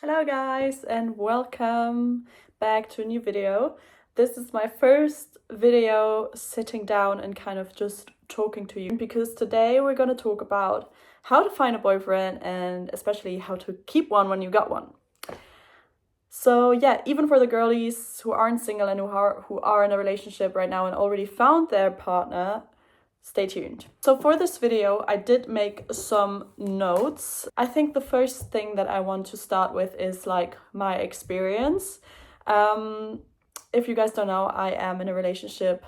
Hello guys and welcome back to a new video. This is my first video sitting down and kind of just talking to you because today we're going to talk about how to find a boyfriend and especially how to keep one when you got one. So yeah, even for the girlies who aren't single and who are in a relationship right now and already found their partner, stay tuned. So for this video, I did make some notes. I think the first thing that I want to start with is like my experience. If you guys don't know, I am in a relationship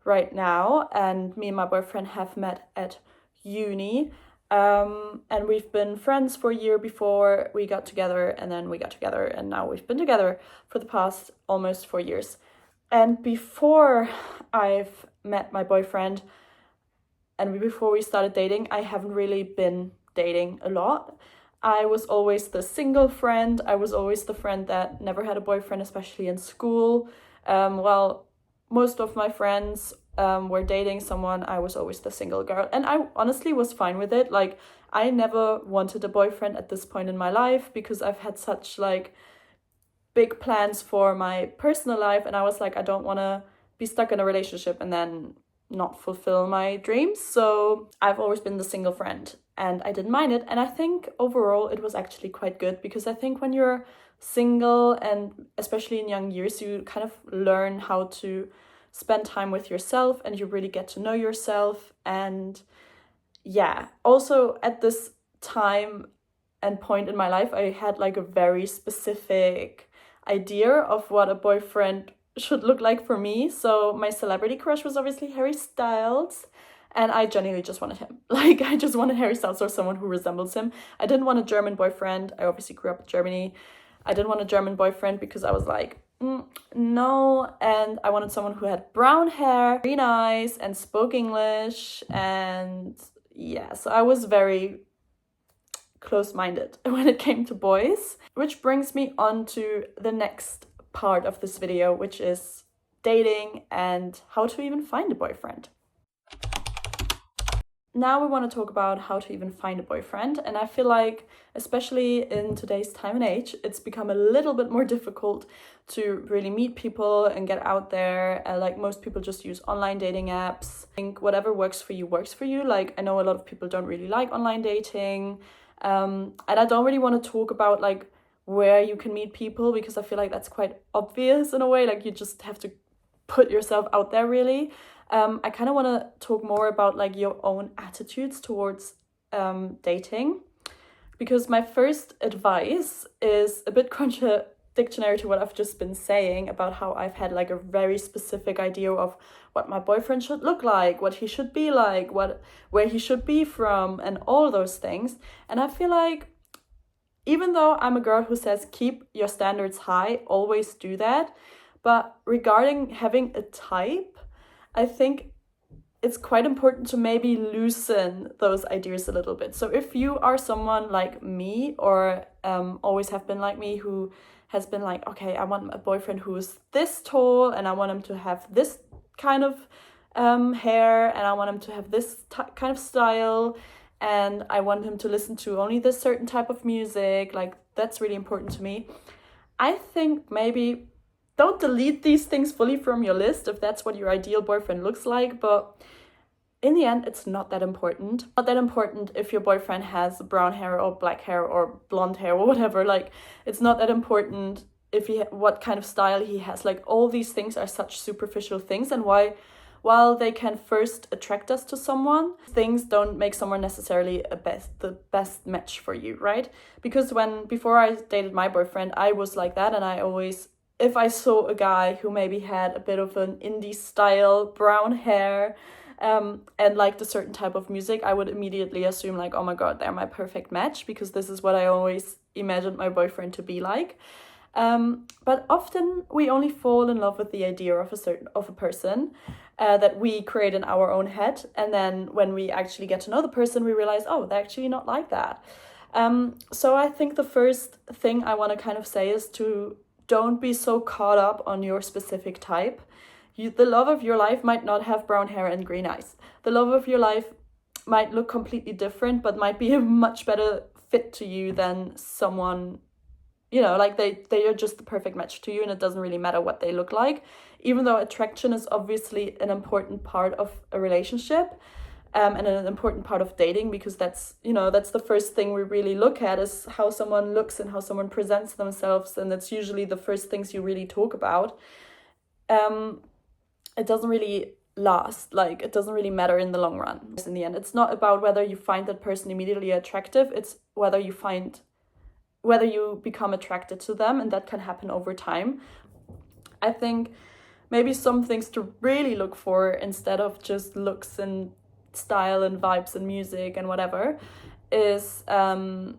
right now and me and my boyfriend have met at uni. And we've been friends for a year before we got together, and then we got together, and now we've been together for the past almost 4 years. And before I've met my boyfriend, and before we started dating, I haven't really been dating a lot. I was always the single friend. I was always the friend that never had a boyfriend, especially in school. Well, most of my friends were dating someone. I was always the single girl. And I honestly was fine with it. Like, I never wanted a boyfriend at this point in my life because I've had such like big plans for my personal life. And I was like, I don't want to be stuck in a relationship and then not fulfill my dreams. So I've always been the single friend and I didn't mind it. And I think overall it was actually quite good because I think when you're single and especially in young years, you kind of learn how to spend time with yourself and you really get to know yourself. And yeah, also at this time and point in my life, I had like a very specific idea of what a boyfriend should look like for me. So my celebrity crush was obviously Harry Styles, and I genuinely just wanted him. Like, I just wanted Harry Styles or someone who resembles him. I didn't want a German boyfriend. I obviously grew up in Germany. I didn't want a German boyfriend because I was like, no. And I wanted someone who had brown hair, green eyes, and spoke English. And yeah, so I was very close-minded when it came to boys, which brings me on to the next part of this video, which is dating and how to even find a boyfriend. Now we want to talk about how to even find a boyfriend, and I feel like especially in today's time and age, it's become a little bit more difficult to really meet people and get out there. Like, most people just use online dating apps. I think whatever works for you works for you. Like, I know a lot of people don't really like online dating, and I don't really want to talk about like where you can meet people because I feel like that's quite obvious in a way. Like, you just have to put yourself out there really. I kind of want to talk more about like your own attitudes towards dating, because my first advice is a bit contradictory to what I've just been saying about how I've had like a very specific idea of what my boyfriend should look like, what he should be like, where he should be from, and all those things. And I feel like even though I'm a girl who says keep your standards high, always do that, but regarding having a type, I think it's quite important to maybe loosen those ideas a little bit. So if you are someone like me, or always have been like me, who has been like, okay, I want a boyfriend who's this tall and I want him to have this kind of hair and I want him to have this kind of style and I want him to listen to only this certain type of music, like that's really important to me. I think maybe don't delete these things fully from your list if that's what your ideal boyfriend looks like, but in the end, it's not that important. Not that important if your boyfriend has brown hair or black hair or blonde hair or whatever. Like, it's not that important if what kind of style he has. Like, all these things are such superficial things, and while they can first attract us to someone, things don't make someone necessarily the best match for you, right? Because before I dated my boyfriend, I was like that, and I always, if I saw a guy who maybe had a bit of an indie style, brown hair, and liked a certain type of music, I would immediately assume like, oh my god, they're my perfect match, because this is what I always imagined my boyfriend to be like. But often we only fall in love with the idea of a person that we create in our own head, and then when we actually get to know the person, we realize, oh, they're actually not like that. So I think the first thing I want to kind of say is to don't be so caught up on your specific type. The love of your life might not have brown hair and green eyes. The love of your life might look completely different, but might be a much better fit to you than someone like they are just the perfect match to you, and it doesn't really matter what they look like, even though attraction is obviously an important part of a relationship. And an important part of dating, because that's the first thing we really look at, is how someone looks and how someone presents themselves, and that's usually the first things you really talk about. It doesn't really last, like it doesn't really matter in the long run. In the end, it's not about whether you find that person immediately attractive, it's whether you become attracted to them, and that can happen over time. I think maybe some things to really look for, instead of just looks and style and vibes and music and whatever, is does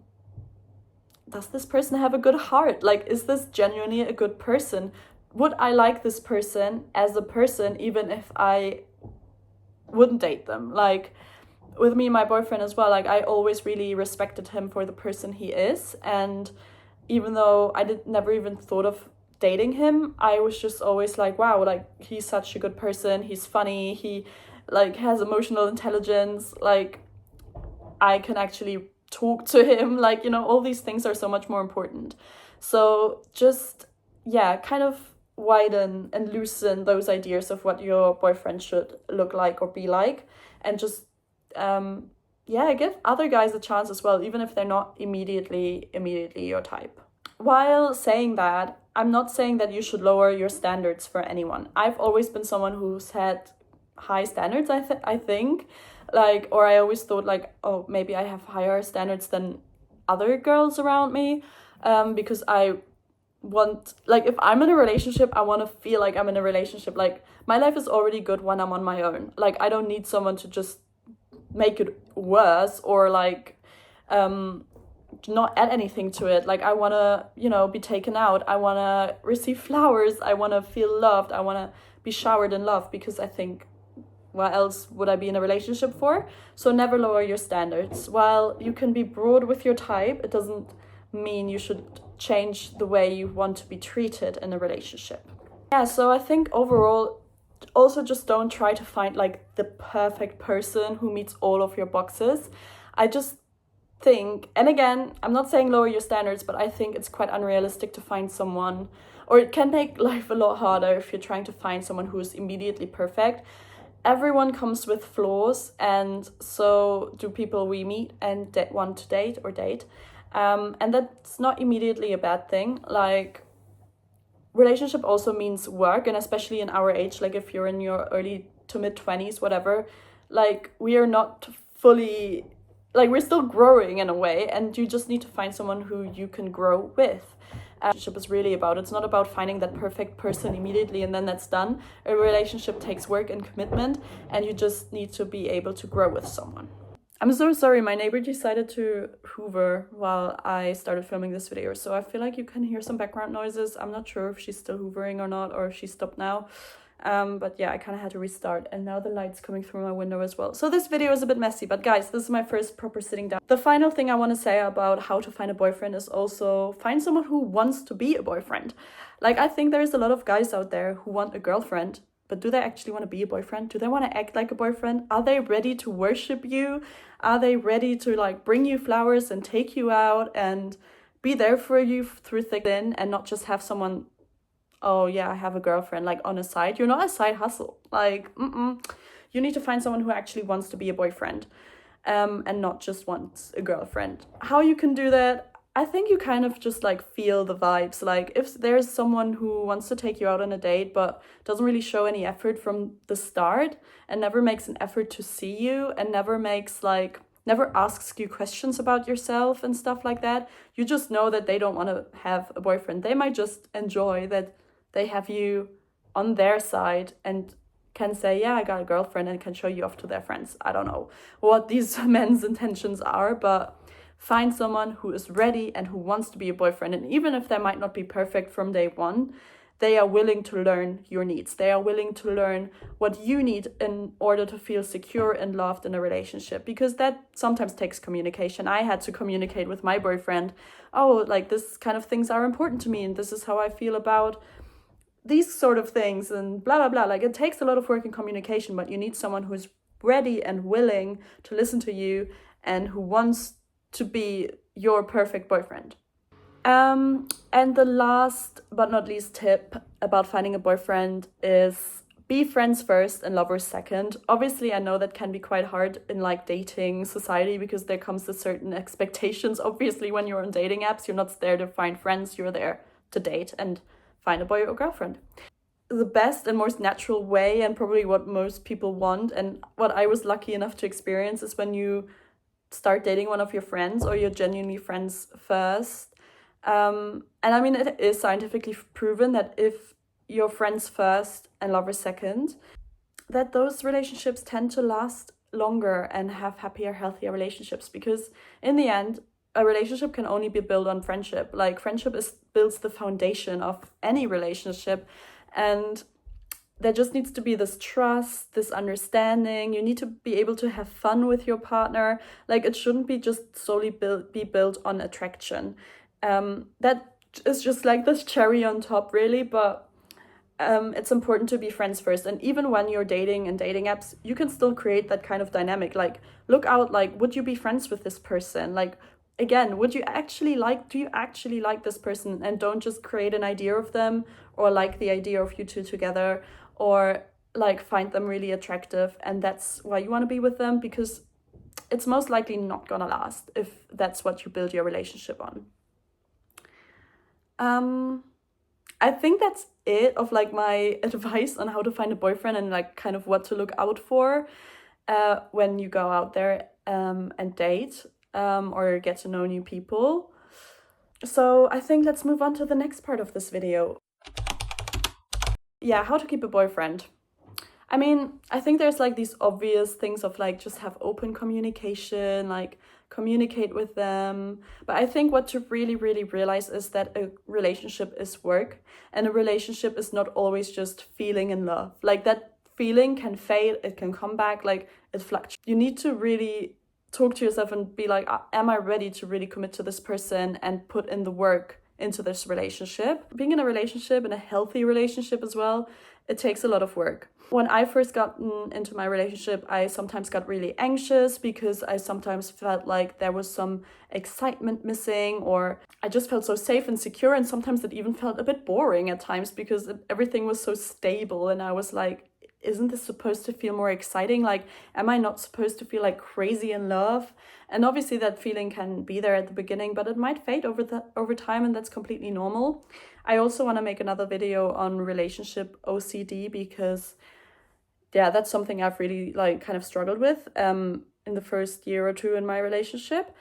this person have a good heart? Like, is this genuinely a good person? Would I like this person as a person even if I wouldn't date them? Like, with me and my boyfriend as well, like I always really respected him for the person he is, and even though I never even thought of dating him, I was just always like, wow, like he's such a good person, he's funny, he like has emotional intelligence, like I can actually talk to him, like, all these things are so much more important. So just kind of widen and loosen those ideas of what your boyfriend should look like or be like, and just give other guys a chance as well, even if they're not immediately your type. While saying that, I'm not saying that you should lower your standards for anyone. I've always been someone who's had high standards, I think, like, or I always thought like, oh, maybe I have higher standards than other girls around me, because I want, like, if I'm in a relationship, I want to feel like I'm in a relationship. Like, my life is already good when I'm on my own. Like, I don't need someone to just make it worse, or like not add anything to it. Like, I want to be taken out, I want to receive flowers, I want to feel loved, I want to be showered in love, because I think, what else would I be in a relationship for? So never lower your standards. While you can be broad with your type, it doesn't mean you should change the way you want to be treated in a relationship. So I think overall, also just don't try to find like the perfect person who meets all of your boxes. I just think, and again, I'm not saying lower your standards, but I think it's quite unrealistic to find someone, or it can make life a lot harder if you're trying to find someone who is immediately perfect. Everyone comes with flaws, and so do people we meet and want to date. And that's not immediately a bad thing. Like, relationship also means work, and especially in our age, like if you're in your early to mid 20s, whatever, like we are not fully, like we're still growing in a way, and you just need to find someone who you can grow with. Relationship is really about, it's not about finding that perfect person immediately and then that's done. A relationship takes work and commitment, and you just need to be able to grow with someone. I'm so sorry, my neighbor decided to hoover while I started filming this video, so I feel like you can hear some background noises. I'm not sure if she's still hoovering or not, or if she stopped now. But yeah, I kind of had to restart, and now the light's coming through my window as well. So this video is a bit messy, but guys, this is my first proper sitting down. The final thing I want to say about how to find a boyfriend is also find someone who wants to be a boyfriend. Like, I think there's a lot of guys out there who want a girlfriend, but do they actually want to be a boyfriend? Do they want to act like a boyfriend? Are they ready to worship you? Are they ready to like bring you flowers and take you out and be there for you through thick and thin, and not just have someone, oh yeah, I have a girlfriend, like on a side? You're not a side hustle. Like, you need to find someone who actually wants to be a boyfriend, and not just wants a girlfriend. How you can do that? I think you kind of just like feel the vibes. Like, if there's someone who wants to take you out on a date but doesn't really show any effort from the start, and never makes an effort to see you, and never asks you questions about yourself and stuff like that, you just know that they don't want to have a boyfriend. They might just enjoy that they have you on their side and can say, yeah, I got a girlfriend, and can show you off to their friends. I don't know what these men's intentions are, but find someone who is ready and who wants to be a boyfriend. And even if they might not be perfect from day one, they are willing to learn your needs. They are willing to learn what you need in order to feel secure and loved in a relationship, because that sometimes takes communication. I had to communicate with my boyfriend, oh, like this kind of things are important to me, and this is how I feel about these sort of things, and blah, blah, blah. Like, it takes a lot of work in communication, but you need someone who's ready and willing to listen to you, and who wants to be your perfect boyfriend. And the last but not least tip about finding a boyfriend is be friends first and lovers second. Obviously, I know that can be quite hard in like dating society because there comes to certain expectations. Obviously, when you're on dating apps, you're not there to find friends, you're there to date and find a boy or girlfriend. The best and most natural way, and probably what most people want, and what I was lucky enough to experience, is when you start dating one of your friends or you're genuinely friends first. And I mean, it is scientifically proven that if you're friends first and lovers second, that those relationships tend to last longer and have happier, healthier relationships. Because in the end, a relationship can only be built on friendship. Like friendship builds the foundation of any relationship, and there just needs to be this trust, this understanding. You need to be able to have fun with your partner. Like it shouldn't be just solely be built on attraction. That is just like this cherry on top, really. But it's important to be friends first. And even when you're dating in dating apps, you can still create that kind of dynamic. Like look out, like, would you be friends with this person? Like, again, do you actually like this person? And don't just create an idea of them or like the idea of you two together, or like find them really attractive and that's why you want to be with them, because it's most likely not gonna last if that's what you build your relationship on. I think that's it of like my advice on how to find a boyfriend and like kind of what to look out for when you go out there and date or get to know new people. So I think let's move on to the next part of this video. Yeah, how to keep a boyfriend. I mean, I think there's like these obvious things of like just have open communication, like communicate with them. But I think what to really, really realize is that a relationship is work, and a relationship is not always just feeling in love. Like that feeling can fade, it can come back, like it fluctuates. You need to really talk to yourself and be like, am I ready to really commit to this person and put in the work into this relationship? Being in a relationship, in a healthy relationship as well, it takes a lot of work. When I first got into my relationship, I sometimes got really anxious because I sometimes felt like there was some excitement missing, or I just felt so safe and secure, and sometimes it even felt a bit boring at times because everything was so stable, and I was like, isn't this supposed to feel more exciting? Like, am I not supposed to feel like crazy in love? And obviously that feeling can be there at the beginning, but it might fade over time, and that's completely normal. I also want to make another video on relationship OCD because yeah, that's something I've really like kind of struggled with in the first year or two in my relationship.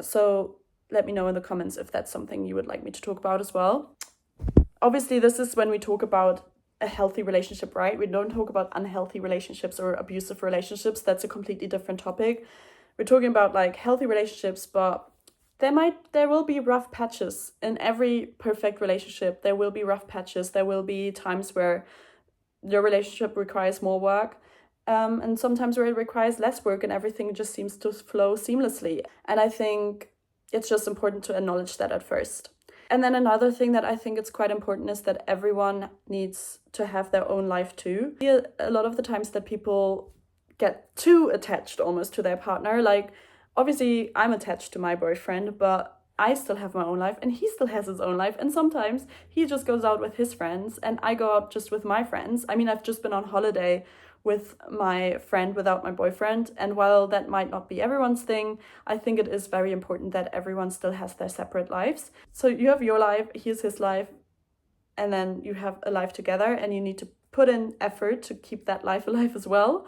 So let me know in the comments if that's something you would like me to talk about as well. Obviously, this is when we talk about a healthy relationship, right? We don't talk about unhealthy relationships or abusive relationships. That's a completely different topic. We're talking about like healthy relationships, but there will be rough patches in every perfect relationship. There will be rough patches. There will be times where your relationship requires more work, and sometimes where it requires less work and everything just seems to flow seamlessly. And I think it's just important to acknowledge that at first. And then another thing that I think it's quite important is that everyone needs to have their own life too. A lot of the times that people get too attached almost to their partner. Like, obviously, I'm attached to my boyfriend, but I still have my own life and he still has his own life. And sometimes he just goes out with his friends and I go out just with my friends. I mean, I've just been on holiday with my friend without my boyfriend. And while that might not be everyone's thing, I think it is very important that everyone still has their separate lives. So you have your life, here's his life, and then you have a life together and you need to put in effort to keep that life alive as well.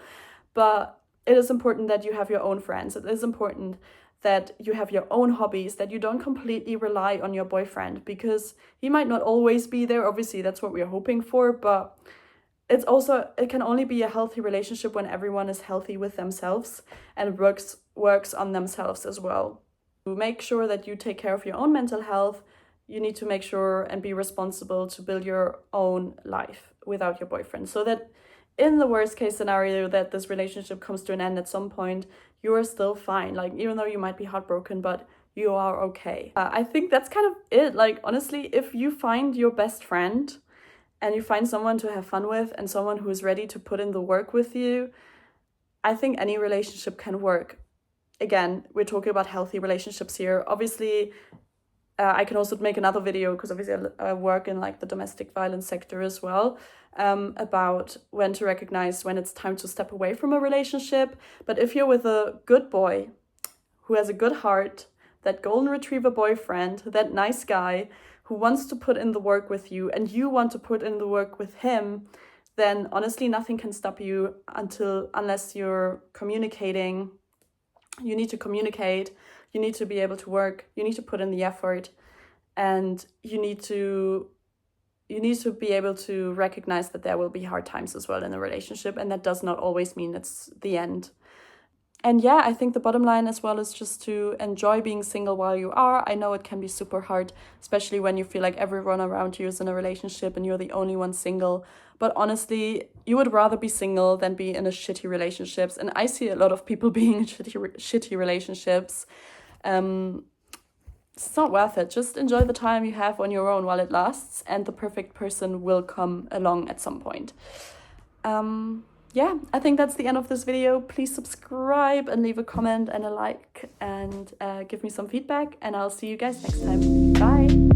But it is important that you have your own friends. It is important that you have your own hobbies, that you don't completely rely on your boyfriend, because he might not always be there. Obviously, that's what we're hoping for, but it can only be a healthy relationship when everyone is healthy with themselves and works on themselves as well. To make sure that you take care of your own mental health, you need to make sure and be responsible to build your own life without your boyfriend, so that in the worst case scenario that this relationship comes to an end at some point, you are still fine. Like, even though you might be heartbroken, but you are okay. I think that's kind of it. Like, honestly, if you find your best friend and you find someone to have fun with and someone who is ready to put in the work with you, I think any relationship can work. Again, we're talking about healthy relationships here. Obviously, I can also make another video, because obviously I work in like the domestic violence sector as well, about when to recognize when it's time to step away from a relationship. But if you're with a good boy who has a good heart, that golden retriever boyfriend, that nice guy who wants to put in the work with you, and you want to put in the work with him, then honestly nothing can stop you unless you're communicating. You need to communicate, you need to be able to work, you need to put in the effort, and you need to be able to recognize that there will be hard times as well in a relationship, and that does not always mean it's the end. And yeah, I think the bottom line as well is just to enjoy being single while you are. I know it can be super hard, especially when you feel like everyone around you is in a relationship and you're the only one single. But honestly, you would rather be single than be in a shitty relationships. And I see a lot of people being in shitty relationships. It's not worth it. Just enjoy the time you have on your own while it lasts, and the perfect person will come along at some point. Yeah, I think that's the end of this video. Please subscribe and leave a comment and a like, and give me some feedback, and I'll see you guys next time. Bye!